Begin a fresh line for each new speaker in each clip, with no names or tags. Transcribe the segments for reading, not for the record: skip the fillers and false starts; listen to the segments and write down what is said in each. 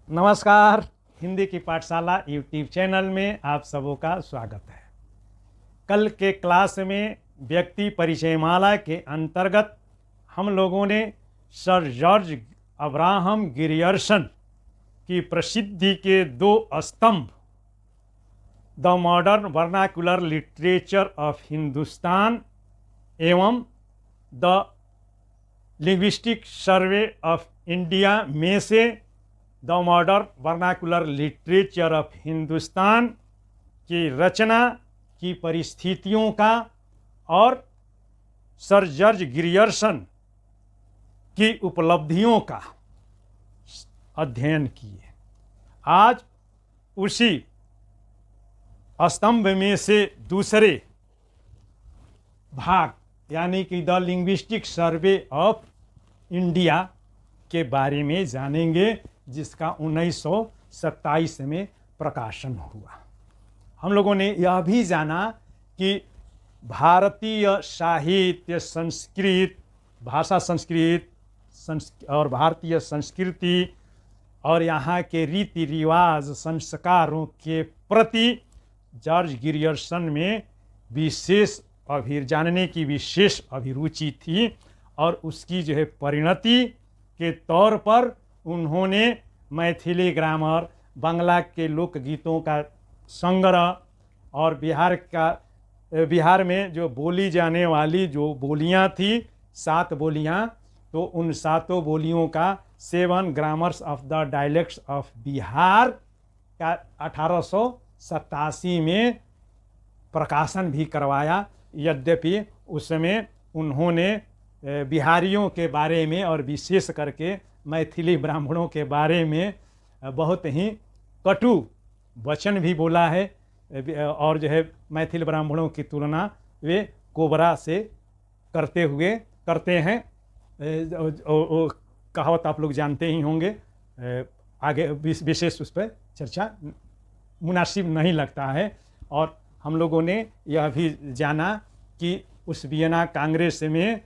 नमस्कार। हिंदी की पाठशाला यूट्यूब चैनल में आप सबों का स्वागत है। कल के क्लास में व्यक्ति परिचयमाला के अंतर्गत हम लोगों ने सर जॉर्ज अब्राहम ग्रियर्सन की प्रसिद्धि के दो स्तंभ, the modern vernacular literature of Hindustan एवं the linguistic survey of India में से the modern vernacular literature of Hindustan की रचना की परिस्थितियों का और सर जॉर्ज ग्रियर्सन की उपलब्धियों का अध्ययन किए। आज उसी स्तंभ में से दूसरे भाग यानी कि the linguistic survey of India के बारे में जानेंगे, जिसका 1927 में प्रकाशन हुआ। हम लोगों ने यह भी जाना कि भारतीय साहित्य, संस्कृत भाषा, और भारतीय संस्कृति और यहाँ के रीति रिवाज, संस्कारों के प्रति जॉर्ज ग्रियर्सन में जानने की विशेष अभिरुचि थी और उसकी जो है परिणति के तौर पर उन्होंने मैथिली ग्रामर, बांग्ला के लोकगीतों का संग्रह और बिहार में जो बोली जाने वाली जो बोलियां थी, 7 बोलियां, तो उन 7 बोलियों का 7 grammars of the dialects of Bihar का 1887 में प्रकाशन भी करवाया। यद्यपि उस समय उन्होंने बिहारियों के बारे में और विशेष करके मैथिली ब्राह्मणों के बारे में बहुत ही कटु वचन भी बोला है और जो है मैथिल ब्राह्मणों की तुलना वे कोबरा से करते हैं। कहावत आप लोग जानते ही होंगे। आगे विशेष उस पर चर्चा मुनासिब नहीं लगता है। और हम लोगों ने यह भी जाना कि उस वियना कांग्रेस में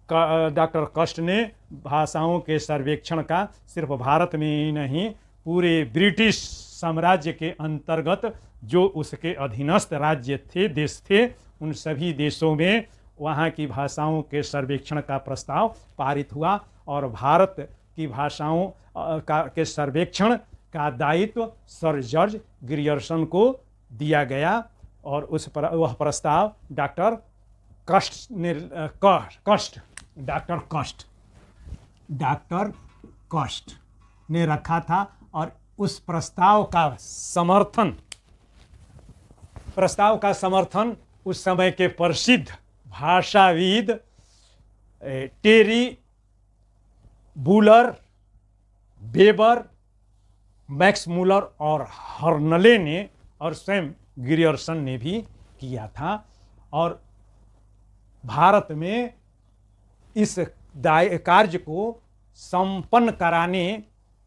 डॉक्टर कस्ट ने भाषाओं के सर्वेक्षण का सिर्फ भारत में ही नहीं, पूरे ब्रिटिश साम्राज्य के अंतर्गत जो उसके अधीनस्थ राज्य थे, देश थे, उन सभी देशों में वहाँ की भाषाओं के सर्वेक्षण का प्रस्ताव पारित हुआ और भारत की भाषाओं के सर्वेक्षण का दायित्व सर जॉर्ज ग्रियर्सन को दिया गया और वह प्रस्ताव डॉक्टर कस्ट ने रखा था। और उस प्रस्ताव का समर्थन उस समय के प्रसिद्ध भाषाविद टेरी बुलर, वेबर, मैक्स मुलर और हर्नले ने और स्वयं ग्रियर्सन ने भी किया था। और भारत में इस कार्य को संपन्न कराने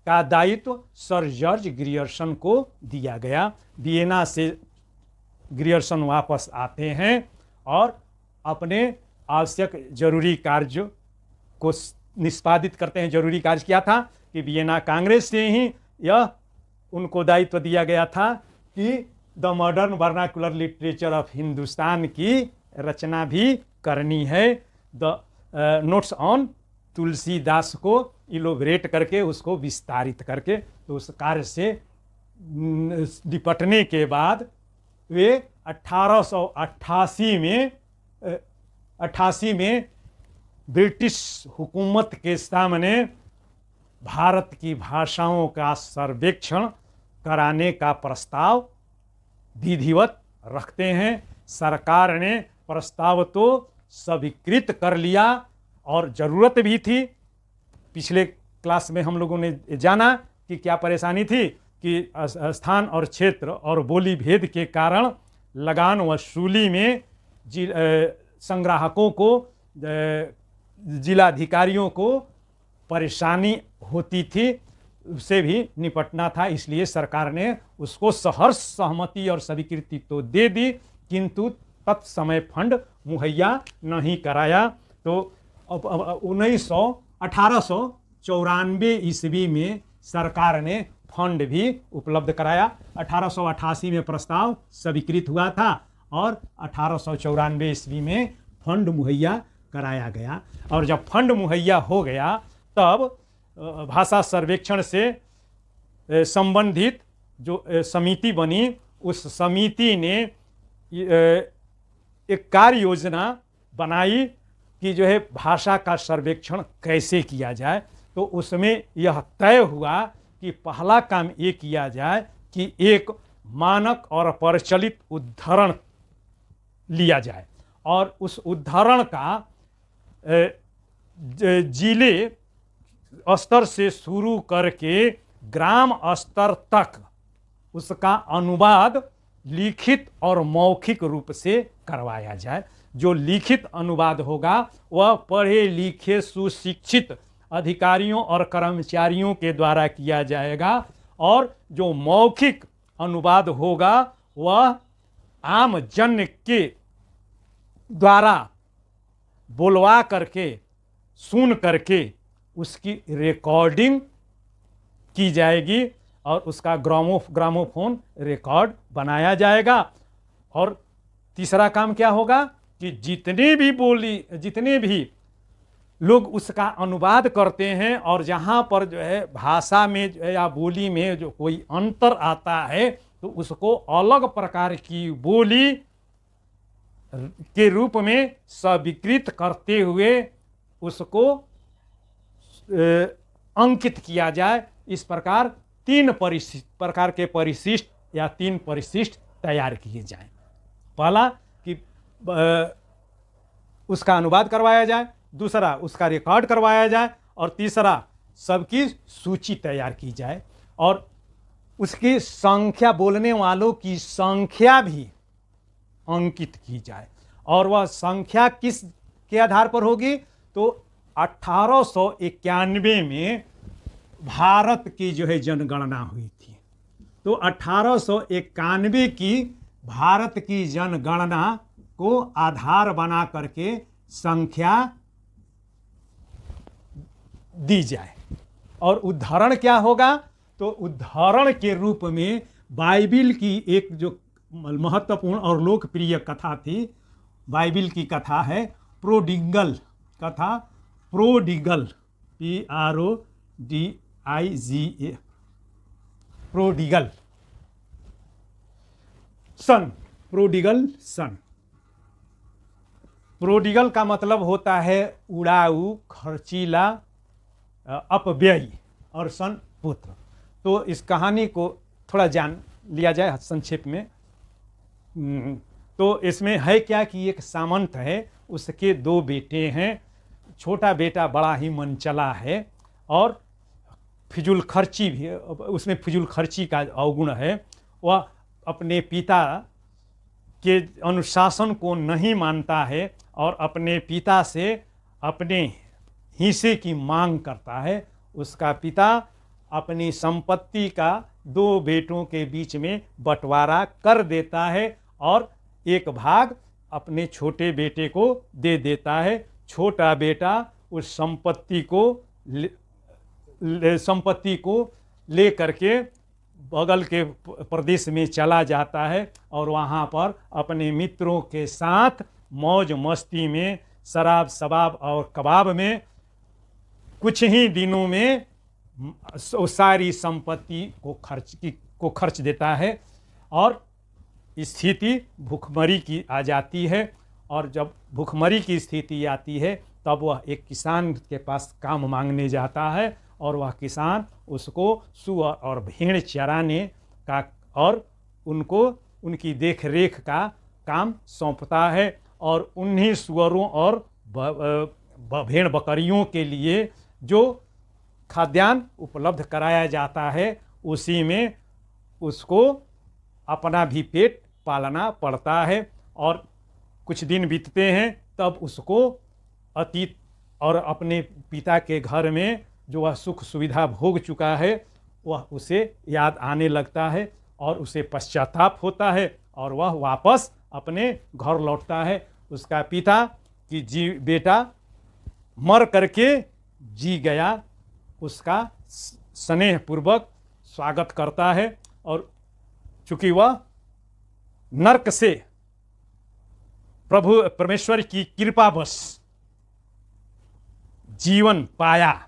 का दायित्व सर जॉर्ज ग्रियर्सन को दिया गया। वियना से ग्रियर्सन वापस आते हैं और अपने आवश्यक जरूरी कार्य को निष्पादित करते हैं। जरूरी कार्य क्या था कि वियना कांग्रेस से ही यह उनको दायित्व दिया गया था कि the modern vernacular literature of Hindustan की रचना भी करनी है। द नोट्स ऑन तुलसीदास को इलोबरेट करके, उसको विस्तारित करके, तो उस कार्य से निपटने के बाद वे 1888 में ब्रिटिश हुकूमत के सामने भारत की भाषाओं का सर्वेक्षण कराने का प्रस्ताव विधिवत रखते हैं। सरकार ने प्रस्ताव तो स्वीकृत कर लिया और ज़रूरत भी थी। पिछले क्लास में हम लोगों ने जाना कि क्या परेशानी थी कि स्थान और क्षेत्र और बोली भेद के कारण लगान वसूली में संग्राहकों को, जिलाधिकारियों को परेशानी होती थी, उससे भी निपटना था। इसलिए सरकार ने उसको सहर्ष सहमति और स्वीकृति तो दे दी, किंतु तत्समय फंड मुहैया नहीं कराया। तो 1894 ईस्वी में सरकार ने फंड भी उपलब्ध कराया। 1888 में प्रस्ताव स्वीकृत हुआ था और 1894 ईस्वी में फंड मुहैया कराया गया। और जब फंड मुहैया हो गया तब भाषा सर्वेक्षण से संबंधित जो समिति बनी, उस समिति ने एक कार्य योजना बनाई कि जो है भाषा का सर्वेक्षण कैसे किया जाए। तो उसमें यह तय हुआ कि पहला काम ये किया जाए कि एक मानक और प्रचलित उद्धरण लिया जाए और उस उद्धरण का जिले स्तर से शुरू करके ग्राम स्तर तक उसका अनुवाद लिखित और मौखिक रूप से करवाया जाए। जो लिखित अनुवाद होगा वह पढ़े लिखे सुशिक्षित अधिकारियों और कर्मचारियों के द्वारा किया जाएगा और जो मौखिक अनुवाद होगा वह आम जन के द्वारा बोलवा करके सुन करके उसकी रिकॉर्डिंग की जाएगी और उसका ग्रामोफोन रिकॉर्ड बनाया जाएगा। और तीसरा काम क्या होगा कि जितने भी लोग उसका अनुवाद करते हैं और जहाँ पर जो है भाषा में जो है या बोली में जो कोई अंतर आता है तो उसको अलग प्रकार की बोली के रूप में स्वीकृत करते हुए उसको अंकित किया जाए। इस प्रकार 3 प्रकार के परिशिष्ट या 3 परिशिष्ट तैयार किए जाएं। पहला कि उसका अनुवाद करवाया जाए, दूसरा उसका रिकॉर्ड करवाया जाए और तीसरा सबकी सूची तैयार की जाए और उसकी संख्या, बोलने वालों की संख्या भी अंकित की जाए। और वह संख्या किस के आधार पर होगी? तो 1891 में भारत की जो है जनगणना हुई थी। तो 1891 की भारत की जनगणना को आधार बना करके संख्या दी जाए। और उदाहरण क्या होगा? तो उदाहरण के रूप में बाइबिल की एक जो महत्वपूर्ण और लोकप्रिय कथा थी, बाइबिल की कथा है प्रोडिगल कथा। प्रोडिगल PRODIGA प्रोडिगल सन। प्रोडिगल सन, प्रोडिगल का मतलब होता है उड़ाऊ, खर्चीला, अपव्ययी और सन पुत्र। तो इस कहानी को थोड़ा जान लिया जाए संक्षेप में। तो इसमें है क्या कि एक सामंत है, उसके 2 बेटे हैं। छोटा बेटा बड़ा ही मनचला है और फिजूल खर्ची भी, उसमें फिजूल खर्ची का अवगुण है। वह अपने पिता के अनुशासन को नहीं मानता है और अपने पिता से अपने हिस्से की मांग करता है। उसका पिता अपनी संपत्ति का 2 बेटों के बीच में बंटवारा कर देता है और एक भाग अपने छोटे बेटे को दे देता है। छोटा बेटा उस संपत्ति को ले करके बगल के प्रदेश में चला जाता है और वहाँ पर अपने मित्रों के साथ मौज मस्ती में, शराब शबाब और कबाब में कुछ ही दिनों में सारी संपत्ति को खर्च देता है और स्थिति भूखमरी की आ जाती है। और जब भूखमरी की स्थिति आती है तब वह एक किसान के पास काम मांगने जाता है और वह किसान उसको सूअर और भेड़ चराने का और उनको उनकी देख रेख का काम सौंपता है और उन्हीं सूअरों और भेड़ बकरियों के लिए जो खाद्यान्न उपलब्ध कराया जाता है उसी में उसको अपना भी पेट पालना पड़ता है। और कुछ दिन बीतते हैं तब उसको अतीत और अपने पिता के घर में जो वह सुख सुविधा भोग चुका है वह उसे याद आने लगता है और उसे पश्चाताप होता है और वह वापस अपने घर लौटता है। उसका पिता कि बेटा मर करके जी गया, उसका स्नेहपूर्वक स्वागत करता है। और चूंकि वह नर्क से प्रभु परमेश्वर की कृपावश जीवन पाया,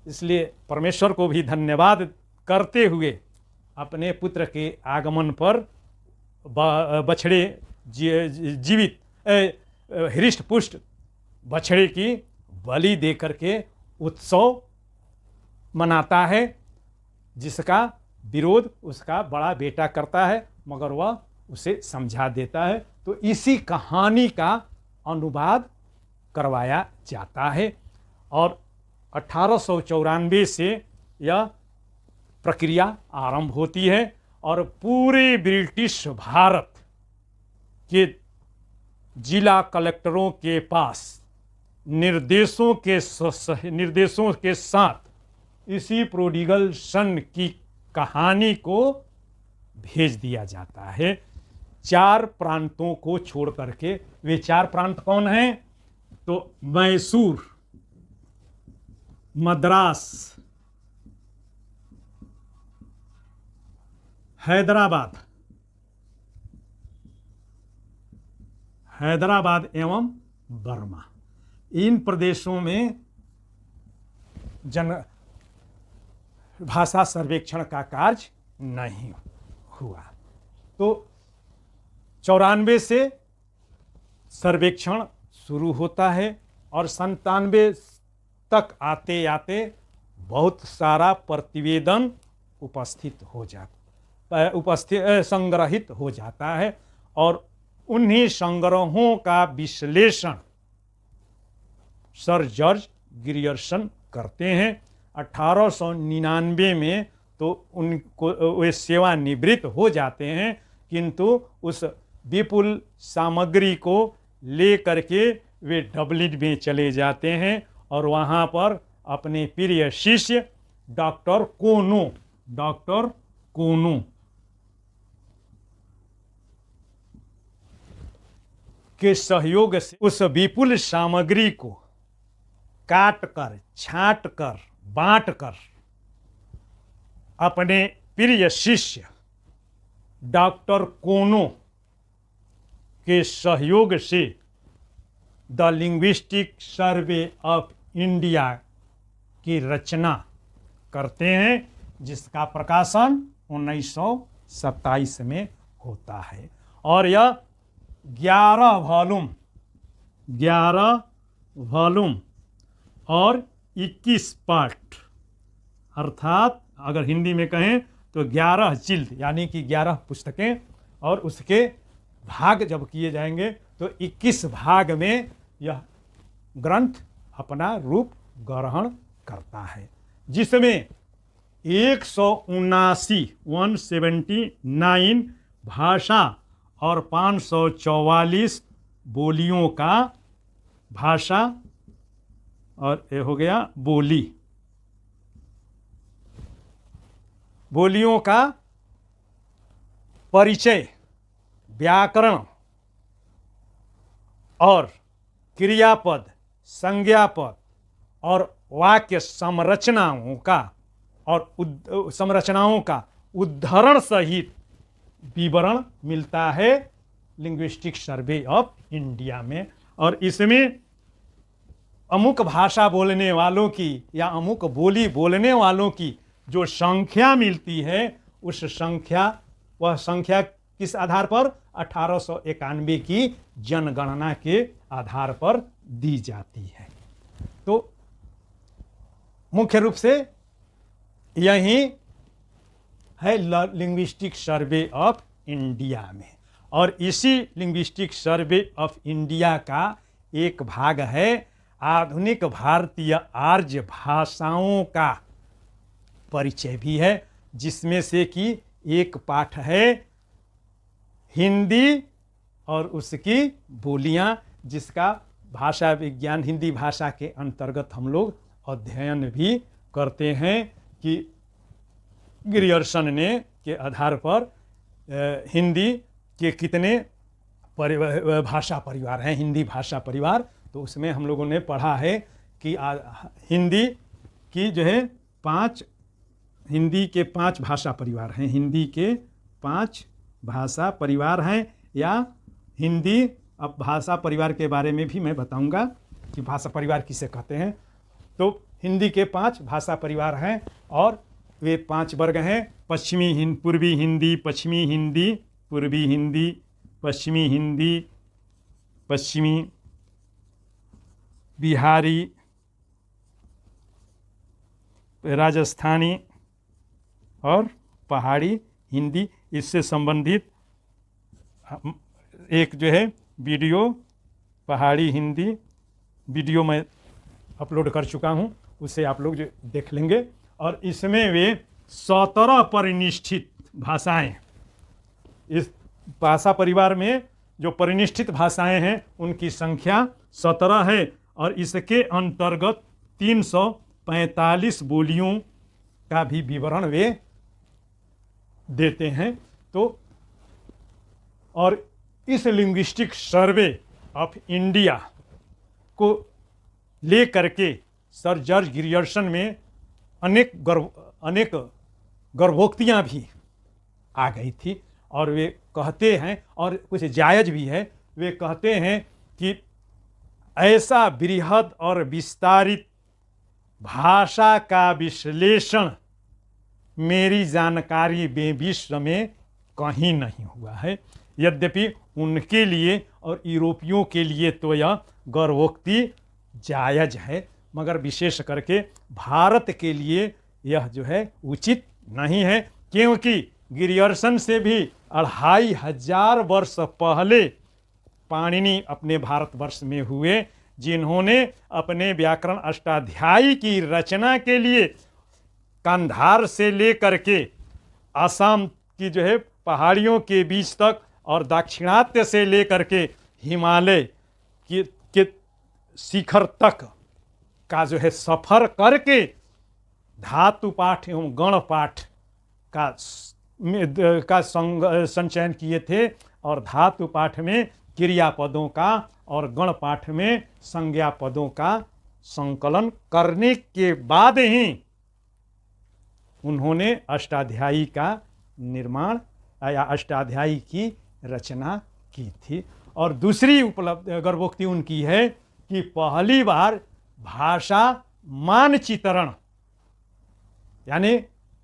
इसलिए परमेश्वर को भी धन्यवाद करते हुए अपने पुत्र के आगमन पर बछड़े जीवित हृष्ट पुष्ट बछड़े की बलि देकर के उत्सव मनाता है, जिसका विरोध उसका बड़ा बेटा करता है, मगर वह उसे समझा देता है। तो इसी कहानी का अनुवाद करवाया जाता है और 1894 से यह प्रक्रिया आरंभ होती है और पूरे ब्रिटिश भारत के जिला कलेक्टरों के पास निर्देशों के साथ इसी प्रोडिगल सन की कहानी को भेज दिया जाता है 4 प्रांतों को छोड़ करके। वे 4 प्रांत कौन हैं? तो मैसूर, मद्रास, हैदराबाद एवं बर्मा। इन प्रदेशों में भाषा सर्वेक्षण का कार्य नहीं हुआ। तो 94 से सर्वेक्षण शुरू होता है और 97 तक आते आते बहुत सारा प्रतिवेदन संग्रहित हो जाता है और उन्हीं संग्रहों का विश्लेषण सर जॉर्ज ग्रियर्सन करते हैं। 1899 में तो उनको वे सेवानिवृत्त हो जाते हैं, किंतु उस विपुल सामग्री को ले करके वे डबलिन में चले जाते हैं और वहाँ पर अपने प्रिय शिष्य डॉक्टर कोनो के सहयोग से उस विपुल सामग्री को काट कर, छांट कर, बांट कर अपने प्रिय शिष्य डॉक्टर कोनो के सहयोग से the linguistic survey of India की रचना करते हैं, जिसका प्रकाशन 1927 में होता है और यह 11 वॉल्यूम और 21 पार्ट, अर्थात अगर हिंदी में कहें तो 11 जिल्द यानी कि 11 पुस्तकें, और उसके भाग जब किए जाएंगे तो 21 भाग में यह ग्रंथ अपना रूप ग्रहण करता है, जिसमें 179 भाषा और 544 बोलियों का भाषा और ये हो गया बोलियों का परिचय, व्याकरण और क्रियापद, संज्ञापद और वाक्य संरचनाओं का उद्धरण सहित विवरण मिलता है लिंग्विस्टिक सर्वे ऑफ इंडिया में। और इसमें अमुक भाषा बोलने वालों की या अमुक बोली बोलने वालों की जो संख्या मिलती है, वह संख्या किस आधार पर? 1891 की जनगणना के आधार पर दी जाती है। तो मुख्य रूप से यही है लिंग्विस्टिक सर्वे ऑफ इंडिया में, और इसी लिंग्विस्टिक सर्वे ऑफ इंडिया का एक भाग है आधुनिक भारतीय आर्य भाषाओं का परिचय भी है, जिसमें से कि एक पाठ है हिंदी और उसकी बोलियां, जिसका भाषा विज्ञान हिंदी भाषा के अंतर्गत हम लोग अध्ययन भी करते हैं कि ग्रियर्सन ने के आधार पर हिंदी के कितने भाषा परिवार हैं, हिंदी भाषा परिवार। तो उसमें हम लोगों ने पढ़ा है कि हिंदी की जो है 5 हिंदी के 5 भाषा परिवार हैं, हिंदी के 5 भाषा परिवार हैं, या हिंदी, अब भाषा परिवार के बारे में भी मैं बताऊंगा कि भाषा परिवार किसे कहते हैं। तो हिंदी के 5 भाषा परिवार हैं और वे 5 वर्ग हैं। पश्चिमी हिंदी, पूर्वी हिंदी, पश्चिमी हिंदी, पूर्वी हिंदी, पश्चिमी हिंदी, पश्चिमी, बिहारी, राजस्थानी और पहाड़ी हिंदी। इससे संबंधित एक जो है वीडियो, पहाड़ी हिंदी वीडियो मैं अपलोड कर चुका हूँ, उसे आप लोग जो देख लेंगे। और इसमें वे 17 परिनिष्ठित भाषाएं, इस भाषा परिवार में जो परिनिष्ठित भाषाएं हैं उनकी संख्या 17 है। और इसके अंतर्गत 345 बोलियों का भी विवरण वे देते हैं। तो और इस लिंग्विस्टिक सर्वे ऑफ इंडिया को ले करके सर जॉर्ज ग्रियर्सन में अनेक गर्भोक्तियाँ भी आ गई थी। और वे कहते हैं, और कुछ जायज़ भी है, वे कहते हैं कि ऐसा बृहद और विस्तारित भाषा का विश्लेषण मेरी जानकारी में विश्व में कहीं नहीं हुआ है। यद्यपि उनके लिए और यूरोपियों के लिए तो यह गर्भोक्ति जायज़ है, मगर विशेष करके भारत के लिए यह जो है उचित नहीं है, क्योंकि ग्रियर्सन से भी 2500 वर्ष पहले पाणिनि अपने भारतवर्ष में हुए, जिन्होंने अपने व्याकरण अष्टाध्यायी की रचना के लिए कांधार से लेकर के असम की जो है पहाड़ियों के बीच तक और दाक्षिणात्य से लेकर के हिमालय के शिखर तक का जो है सफ़र करके धातु पाठ एवं गण पाठ का संचयन किए थे। और धातु पाठ में क्रियापदों का और गण पाठ में संज्ञा पदों का संकलन करने के बाद ही उन्होंने अष्टाध्यायी का निर्माण या अष्टाध्यायी की रचना की थी। और दूसरी उपलब्ध गर्भोक्ति उनकी है कि पहली बार भाषा मानचित्रण, यानी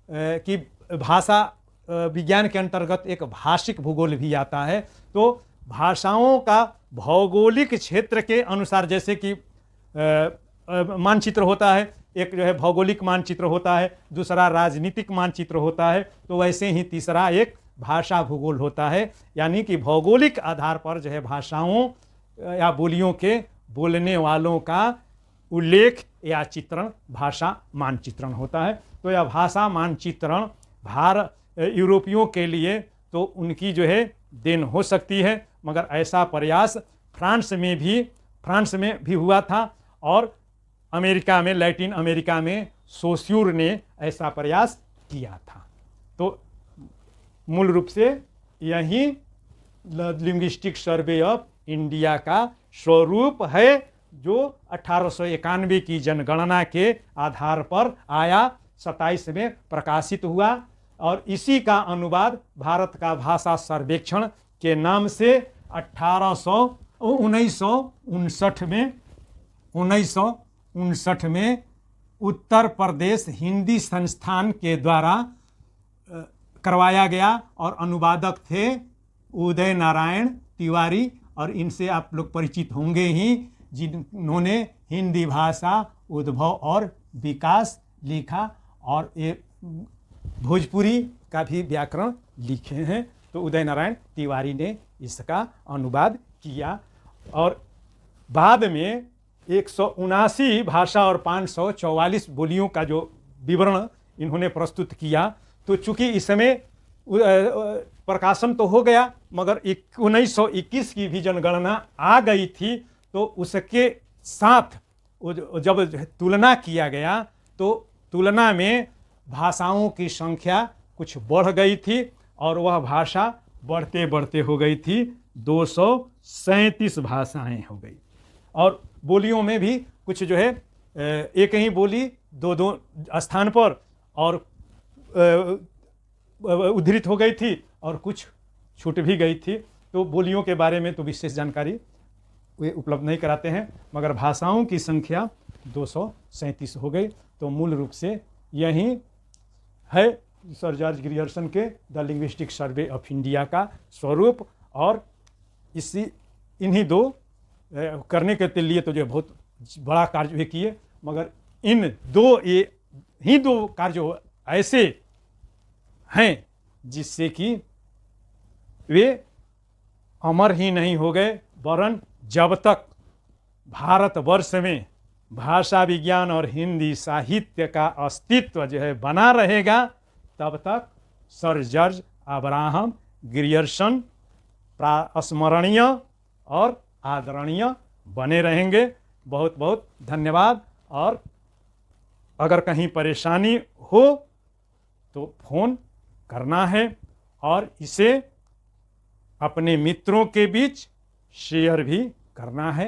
कि भाषा विज्ञान के अंतर्गत एक भाषिक भूगोल भी आता है। तो भाषाओं का भौगोलिक क्षेत्र के अनुसार, जैसे कि मानचित्र होता है, एक जो है भौगोलिक मानचित्र होता है, दूसरा राजनीतिक मानचित्र होता है, तो वैसे ही तीसरा एक भाषा भूगोल होता है। यानी कि भौगोलिक आधार पर जो है भाषाओं या बोलियों के बोलने वालों का उल्लेख या चित्रण भाषा मानचित्रण होता है। तो यह भाषा मानचित्रण यूरोपियों के लिए तो उनकी जो है देन हो सकती है, मगर ऐसा प्रयास फ्रांस में भी हुआ था, और अमेरिका में, लैटिन अमेरिका में सोस्यूर ने ऐसा प्रयास किया था। तो मूल रूप से यही लिंग्विस्टिक सर्वे ऑफ इंडिया का स्वरूप है, जो 1891 की जनगणना के आधार पर आया, 27 में प्रकाशित हुआ। और इसी का अनुवाद भारत का भाषा सर्वेक्षण के नाम से 1959 में उत्तर प्रदेश हिंदी संस्थान के द्वारा करवाया गया। और अनुवादक थे उदय नारायण तिवारी, और इनसे आप लोग परिचित होंगे ही, जिन्होंने हिंदी भाषा उद्भव और विकास लिखा और ये भोजपुरी का भी व्याकरण लिखे हैं। तो उदय नारायण तिवारी ने इसका अनुवाद किया। और बाद में 179 भाषा और 544 बोलियों का जो विवरण इन्होंने प्रस्तुत किया। तो चूँकि इस समय प्रकाशन तो हो गया, मगर 1921 की भी जनगणना आ गई थी, तो उसके साथ जब तुलना किया गया तो तुलना में भाषाओं की संख्या कुछ बढ़ गई थी, और वह भाषा बढ़ते बढ़ते हो गई थी 237 भाषाएं हो गई। और बोलियों में भी कुछ जो है एक ही बोली दो स्थान पर, और उद्धृत हो गई थी और कुछ छूट भी गई थी। तो बोलियों के बारे में तो विशेष जानकारी वे उपलब्ध नहीं कराते हैं, मगर भाषाओं की संख्या 237 हो गई। तो मूल रूप से यही है सर जॉर्ज ग्रियर्सन के the linguistic survey of India का स्वरूप। और इन्हीं दो करने के लिए तो जो बहुत बड़ा कार्य वे किए, मगर इन दो कार्य ऐसे हैं जिससे कि वे अमर ही नहीं हो गए, वरन जब तक भारतवर्ष में भाषा विज्ञान और हिंदी साहित्य का अस्तित्व जो है बना रहेगा, तब तक सर जॉर्ज अब्राहम ग्रियर्सन स्मरणीय और आदरणीय बने रहेंगे। बहुत बहुत धन्यवाद। और अगर कहीं परेशानी हो तो फोन करना है और इसे अपने मित्रों के बीच शेयर भी करना है।